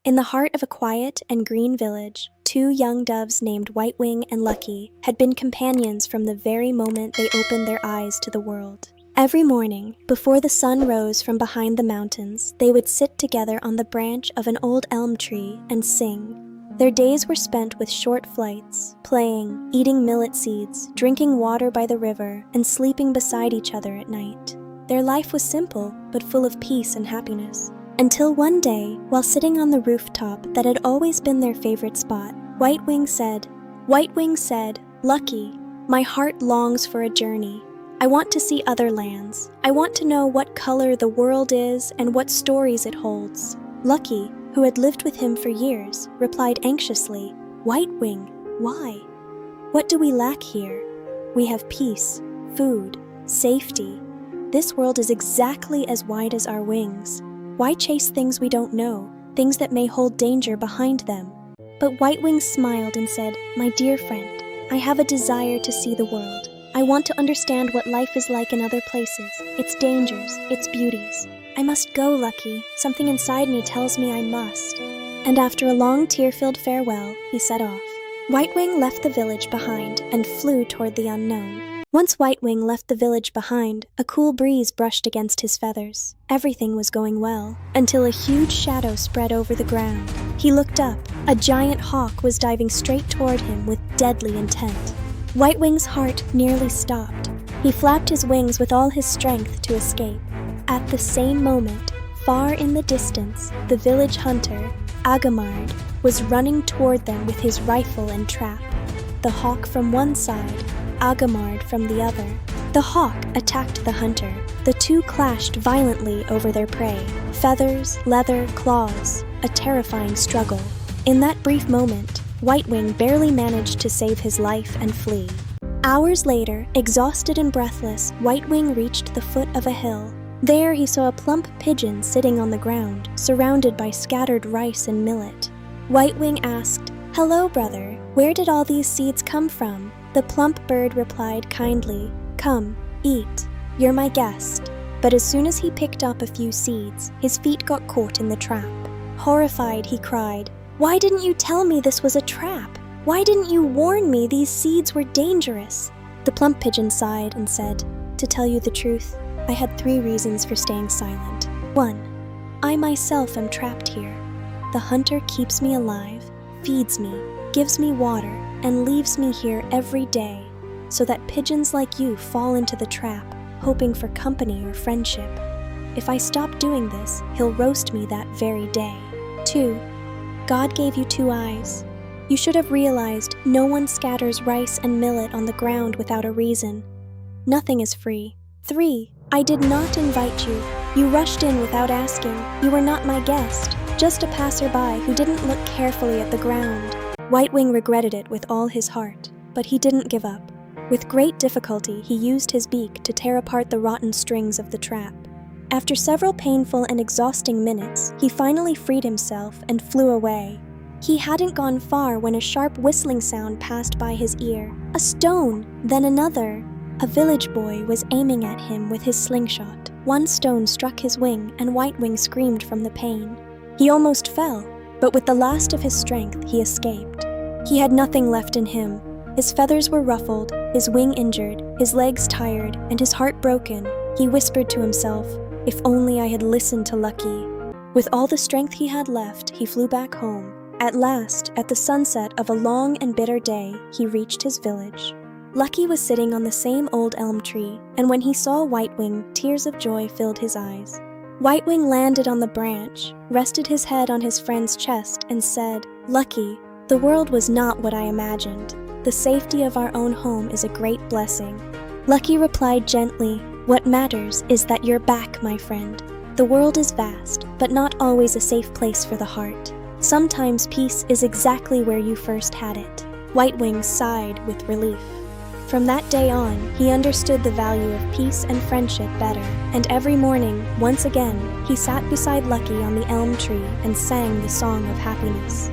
In the heart of a quiet and green village, two young doves named Whitewing and Lucky had been companions from the very moment they opened their eyes to the world. Every morning, before the sun rose from behind the mountains, they would sit together on the branch of an old elm tree and sing. Their days were spent with short flights, playing, eating millet seeds, drinking water by the river, and sleeping beside each other at night. Their life was simple, but full of peace and happiness. Until one day, while sitting on the rooftop that had always been their favorite spot, Whitewing said, "Lucky, my heart longs for a journey. I want to see other lands. I want to know what color the world is and what stories it holds." Lucky, who had lived with him for years, replied anxiously, "Whitewing, why? What do we lack here? We have peace, food, safety. This world is exactly as wide as our wings. Why chase things we don't know, things that may hold danger behind them?" But Whitewing smiled and said, "My dear friend, I have a desire to see the world. I want to understand what life is like in other places, its dangers, its beauties. I must go, Lucky. Something inside me tells me I must." And after a long tear-filled farewell, he set off. Whitewing left the village behind and flew toward the unknown. Once Whitewing left the village behind, a cool breeze brushed against his feathers. Everything was going well, until a huge shadow spread over the ground. He looked up. A giant hawk was diving straight toward him with deadly intent. Whitewing's heart nearly stopped. He flapped his wings with all his strength to escape. At the same moment, far in the distance, the village hunter, Agamard, was running toward them with his rifle and trap. The hawk from one side, Agamard from the other. The hawk attacked the hunter. The two clashed violently over their prey. Feathers, leather, claws. A terrifying struggle. In that brief moment, Whitewing barely managed to save his life and flee. Hours later, exhausted and breathless, Whitewing reached the foot of a hill. There he saw a plump pigeon sitting on the ground, surrounded by scattered rice and millet. Whitewing asked, "Hello, brother. Where did all these seeds come from?" The plump bird replied kindly, "Come, eat. You're my guest." But as soon as he picked up a few seeds, his feet got caught in the trap. Horrified, he cried, "Why didn't you tell me this was a trap? Why didn't you warn me these seeds were dangerous?" The plump pigeon sighed and said, "To tell you the truth, I had 3 reasons for staying silent. 1. I myself am trapped here. The hunter keeps me alive, feeds me, gives me water, and leaves me here every day, so that pigeons like you fall into the trap, hoping for company or friendship. If I stop doing this, he'll roast me that very day. 2. God gave you 2 eyes. You should have realized no one scatters rice and millet on the ground without a reason. Nothing is free. 3. I did not invite you. You rushed in without asking. You were not my guest, just a passerby who didn't look carefully at the ground." Whitewing regretted it with all his heart, but he didn't give up. With great difficulty, he used his beak to tear apart the rotten strings of the trap. After several painful and exhausting minutes, he finally freed himself and flew away. He hadn't gone far when a sharp whistling sound passed by his ear. A stone, then another. A village boy was aiming at him with his slingshot. One stone struck his wing, and Whitewing screamed from the pain. He almost fell, but with the last of his strength, he escaped. He had nothing left in him. His feathers were ruffled, his wing injured, his legs tired, and his heart broken. He whispered to himself, "If only I had listened to Lucky." With all the strength he had left, he flew back home. At last, at the sunset of a long and bitter day, he reached his village. Lucky was sitting on the same old elm tree, and when he saw Whitewing, tears of joy filled his eyes. Whitewing landed on the branch, rested his head on his friend's chest, and said, "Lucky, the world was not what I imagined. The safety of our own home is a great blessing." Lucky replied gently, "What matters is that you're back, my friend. The world is vast, but not always a safe place for the heart. Sometimes peace is exactly where you first had it." Whitewing sighed with relief. From that day on, he understood the value of peace and friendship better, and every morning, once again, he sat beside Lucky on the elm tree and sang the song of happiness.